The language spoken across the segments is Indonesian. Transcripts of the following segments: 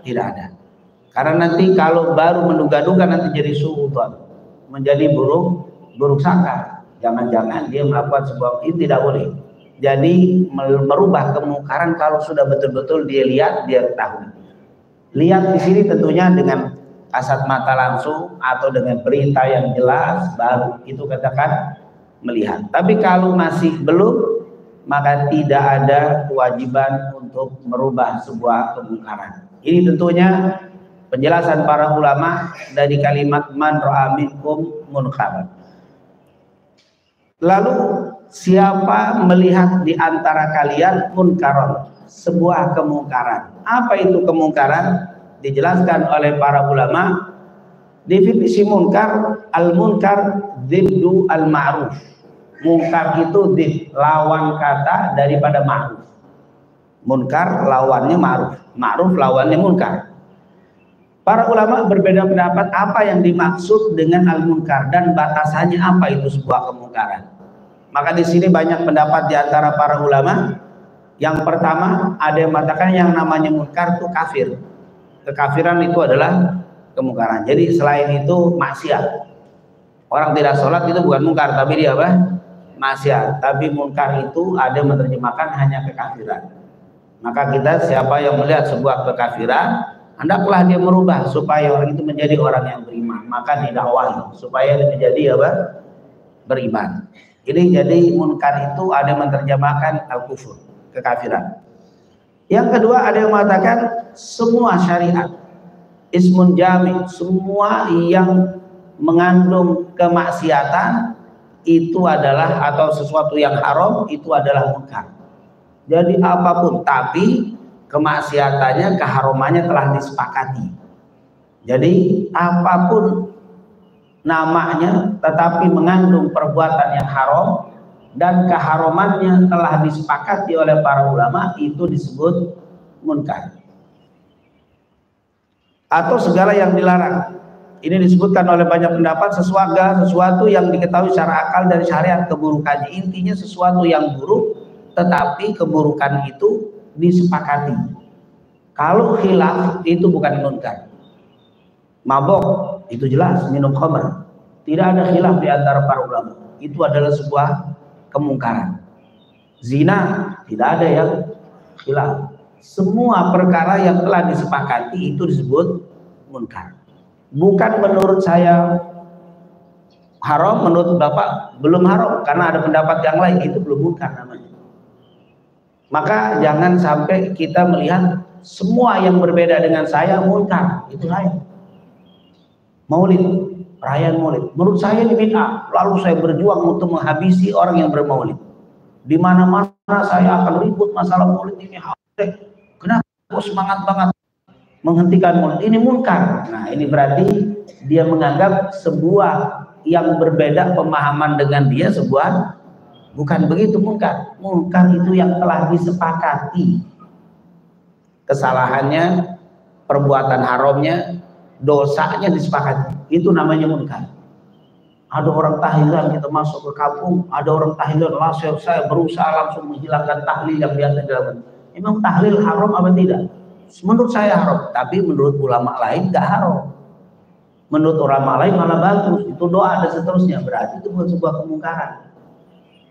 Tidak ada. Karena nanti kalau baru menduga-duga nanti jadi suudzon, menjadi buruk sangka. Jangan-jangan dia melakukan sebuah, ini tidak boleh. Jadi merubah kemungkaran kalau sudah betul-betul dia lihat, dia ketahui. Lihat di sini tentunya dengan kasat mata langsung atau dengan perintah yang jelas, baru itu katakan melihat. Tapi kalau masih belum, maka tidak ada kewajiban untuk merubah sebuah kemungkaran. Ini tentunya penjelasan para ulama dari kalimat man ra'a minkum munkaran. Lalu siapa melihat di antara kalian munkaran, sebuah kemungkaran. Apa itu kemungkaran? Dijelaskan oleh para ulama. Definisi munkar, al-munkar dziddu al-ma'ruf. Munkar itu dzid, lawan kata daripada ma'ruf. Munkar lawannya ma'ruf, ma'ruf lawannya munkar. Para ulama berbeda pendapat apa yang dimaksud dengan al-munkar dan batasannya apa itu sebuah kemungkaran. Maka di sini banyak pendapat di antara para ulama. Yang pertama, ada yang mengatakan yang namanya munkar itu kafir. Kekafiran itu adalah kemungkaran. Jadi selain itu maksiat. Orang tidak sholat itu bukan munkar, tapi dia apa? Maksiat. Tapi munkar itu ada yang menerjemahkan hanya kekafiran. Maka kita siapa yang melihat sebuah kekafiran, hendaklah dia merubah supaya orang itu menjadi orang yang beriman. Maka didakwahi supaya dia menjadi apa? Beriman. Jadi munkar itu ada yang menerjemahkan al-kufur, kekafiran. Yang kedua ada yang mengatakan semua syariat, ismun jami, semua yang mengandung kemaksiatan itu adalah, atau sesuatu yang haram itu adalah munkar. Jadi apapun, tapi kemaksiatannya, keharumannya telah disepakati. Jadi apapun namanya tetapi mengandung perbuatan yang haram dan keharumannya telah disepakati oleh para ulama, itu disebut munkar. Atau segala yang dilarang. Ini disebutkan oleh banyak pendapat sesuatu yang diketahui secara akal dari syariat keburukannya. Intinya sesuatu yang buruk tetapi keburukan itu disepakati. Kalau khilaf itu bukan munkar. Mabok itu jelas, minum khamr. Tidak ada khilaf di antara para ulama. Itu adalah sebuah kemungkaran. Zina tidak ada yang khilaf. Semua perkara yang telah disepakati itu disebut munkar. Bukan menurut saya haram, menurut Bapak belum haram karena ada pendapat yang lain, itu belum munkar namanya. Maka jangan sampai kita melihat semua yang berbeda dengan saya munkar, itu lain. Maulid, perayaan Maulid, menurut saya ini bid'ah. Lalu saya berjuang untuk menghabisi orang yang bermaulid. Di mana-mana saya akan ribut masalah Maulid ini. Kenapa kok semangat banget menghentikan Maulid? Ini munkar. Nah, ini berarti dia menganggap sebuah yang berbeda pemahaman dengan dia sebuah, bukan begitu munkar. Munkar itu yang telah disepakati kesalahannya, perbuatan haramnya, dosanya disepakati, itu namanya munkar. Ada orang tahlilan, kita masuk ke kampung, ada orang tahlilan, langsung saya berusaha langsung menghilangkan tahlil yang biasa dilakukan. Emang tahlil haram apa tidak? Menurut saya haram, tapi menurut ulama lain nggak haram. Menurut ulama lain malah bagus, itu doa dan seterusnya. Berarti itu bukan sebuah kemungkaran.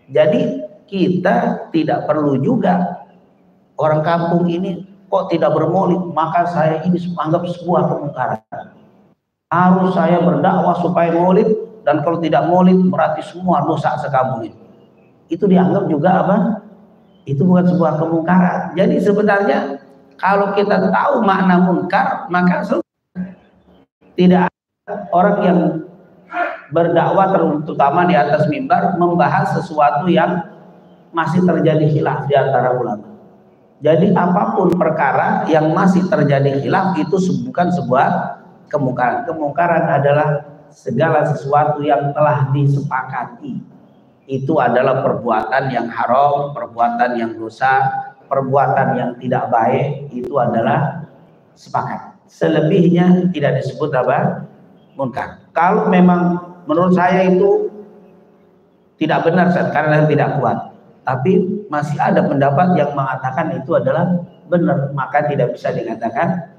Jadi kita tidak perlu juga orang kampung ini kok tidak bermaulid, maka saya ini anggap sebuah kemungkaran. Harus saya berdakwah supaya maulid, dan kalau tidak maulid berarti semua dosa sekampung itu. Itu dianggap juga apa? Itu bukan sebuah kemungkaran. Jadi sebenarnya kalau kita tahu makna munkar, maka tidak ada orang yang berdakwah terutama di atas mimbar membahas sesuatu yang masih terjadi khilaf di antara ulama. Jadi apapun perkara yang masih terjadi khilaf itu bukan sebuah kemungkaran. Kemungkaran adalah segala sesuatu yang telah disepakati. Itu adalah perbuatan yang haram, perbuatan yang dosa, perbuatan yang tidak baik, itu adalah sepakat. Selebihnya tidak disebut apa? Munkar. Kalau memang menurut saya itu tidak benar karena tidak kuat, tapi masih ada pendapat yang mengatakan itu adalah benar, maka tidak bisa dikatakan